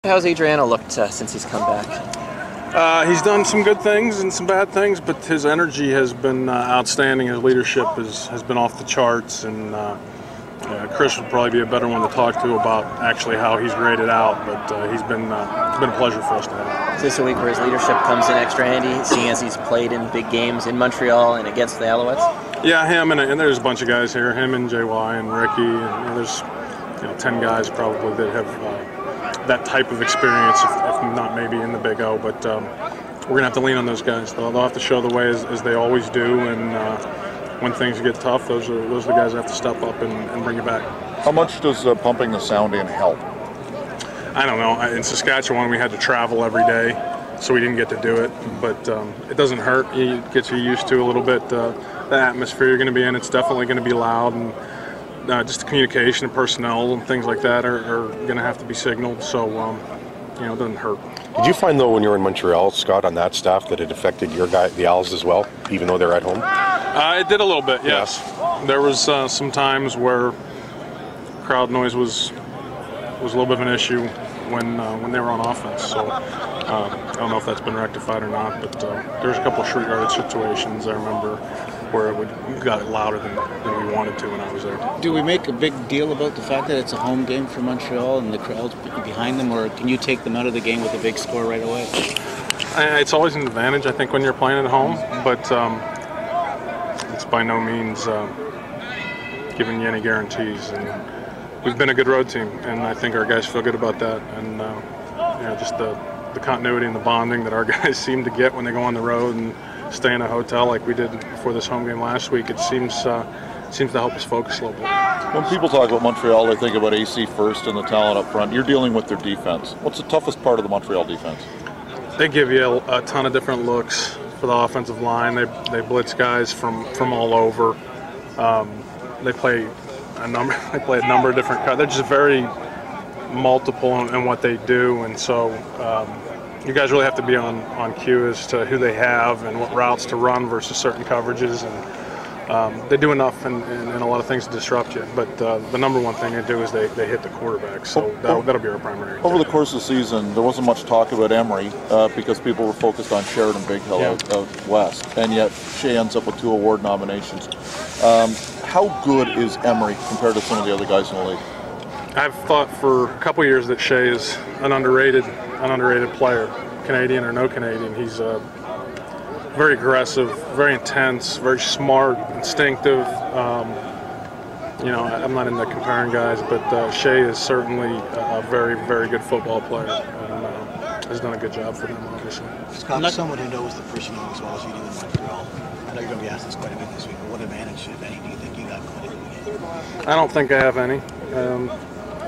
How's Adriano looked since he's come back? He's done some good things and some bad things, but his energy has been outstanding. His leadership has been off the charts, and Chris would probably be a better one to talk to about actually how he's graded out, but it's been a pleasure for us to have. Is this a week where his leadership comes in extra handy, seeing as he's played in big games in Montreal and against the Alouettes? Yeah, him and there's a bunch of guys here, him and JY and Ricky, and there's 10 guys probably that have that type of experience, if not maybe in the Big O, but we're going to have to lean on those guys. They'll have to show the way as they always do, and when things get tough, those are the guys that have to step up and bring you back. How much does pumping the sound in help? I don't know. In Saskatchewan, we had to travel every day, so we didn't get to do it, but it doesn't hurt. It gets you used to a little bit the atmosphere you're going to be in. It's definitely going to be loud, and just the communication and personnel and things like that are going to have to be signaled, so it doesn't hurt. Did you find, though, when you were in Montreal, Scott, on that staff, that it affected your guy, the Owls, as well, even though they're at home? It did a little bit, yes. There was some times where crowd noise was a little bit of an issue when they were on offense, so I don't know if that's been rectified or not, but there's a couple of short yardage situations I remember where it got louder than we wanted to when I was there. Do we make a big deal about the fact that it's a home game for Montreal and the crowd's behind them, or can you take them out of the game with a big score right away? It's always an advantage, I think, when you're playing at home, but it's by no means giving you any guarantees. And we've been a good road team, and I think our guys feel good about that. And just the continuity and the bonding that our guys seem to get when they go on the road and stay in a hotel like we did before this home game last week, it seems to help us focus a little bit. When people talk about Montreal, they think about AC first and the talent up front. You're dealing with their defense. What's the toughest part of the Montreal defense? They give you a ton of different looks for the offensive line. They blitz guys from all over. They play a number of different cuts. They're just very multiple in what they do, and so you guys really have to be on cue as to who they have and what routes to run versus certain coverages, and they do enough and a lot of things to disrupt you, but the number one thing they do is they hit the quarterback, so that'll be our primary. Over the course of the season, there wasn't much talk about Emery because people were focused on Sheridan Big Hill out west, and yet Shea ends up with 2 award nominations. How good is Emery compared to some of the other guys in the league? I've thought for a couple years that Shea is an underrated player, Canadian or no Canadian. He's very aggressive, very intense, very smart, instinctive. I'm not into comparing guys, but Shea is certainly a very, very good football player, and has done a good job for them, obviously. Scott, as someone who knows the personnel as well as you do in Montreal, I know you're going to be asked this quite a bit this week, but what advantage, if any, do you think you got going into the game? I don't think I have any.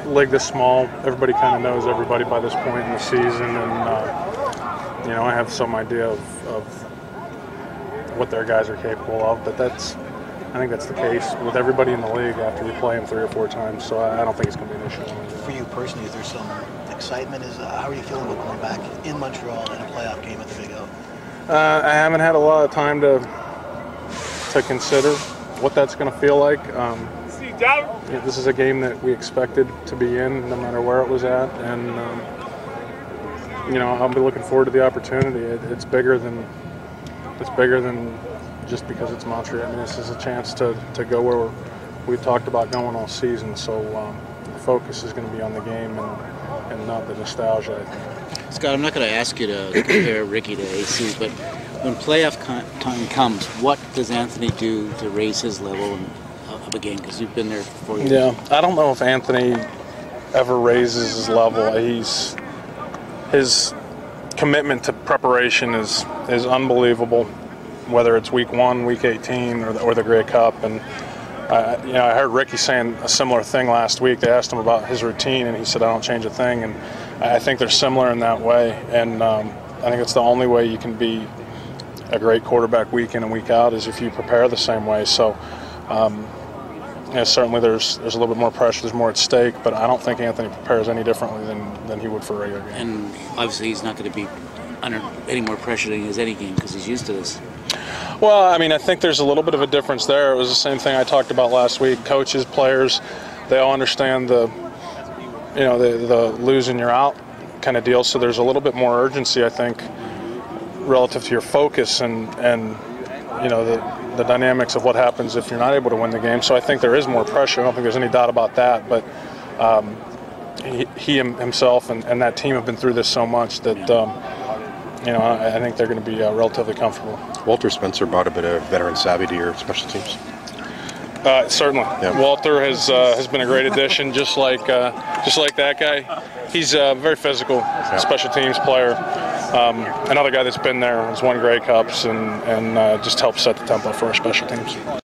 League this small, everybody kind of knows everybody by this point in the season, and I have some idea of what their guys are capable of, but I think that's the case with everybody in the league after you play them 3 or 4 times, so I don't think it's going to be an issue. For you personally, is there some excitement? How are you feeling about going back in Montreal in a playoff game at the Big O? I haven't had a lot of time to consider what that's going to feel like. This is a game that we expected to be in no matter where it was at, and I'll be looking forward to the opportunity. It's bigger than just because it's Montreal. I mean, this is a chance to go where we've talked about going all season, so the focus is going to be on the game and not the nostalgia, I think. Scott, I'm not going to ask you to compare Ricky to AC, but when playoff time comes, what does Anthony do to raise his level of a game? Because you've been there for 4 years. Yeah, I don't know if Anthony ever raises his level. His commitment to preparation is unbelievable, whether it's week 1, week 18, or the Grey Cup. And I heard Ricky saying a similar thing last week. They asked him about his routine, and he said, "I don't change a thing." And I think they're similar in that way. And I think it's the only way you can be a great quarterback week in and week out is if you prepare the same way. So certainly there's a little bit more pressure, there's more at stake, but I don't think Anthony prepares any differently than he would for a regular game. And obviously he's not going to be under any more pressure than he is any game because he's used to this. Well, I mean, I think there's a little bit of a difference there. It was the same thing I talked about last week. Coaches, players, they all understand the losing you're out kind of deal. So there's a little bit more urgency, I think, relative to your focus and the dynamics of what happens if you're not able to win the game. So I think there is more pressure. I don't think there's any doubt about that. But he himself and that team have been through this so much that I think they're going to be relatively comfortable. Walter Spencer brought a bit of veteran savvy to your special teams. Certainly, yeah. Walter has been a great addition, just like that guy. He's a very physical special teams player. Another guy that's been there has won Grey Cups and just helps set the tempo for our special teams.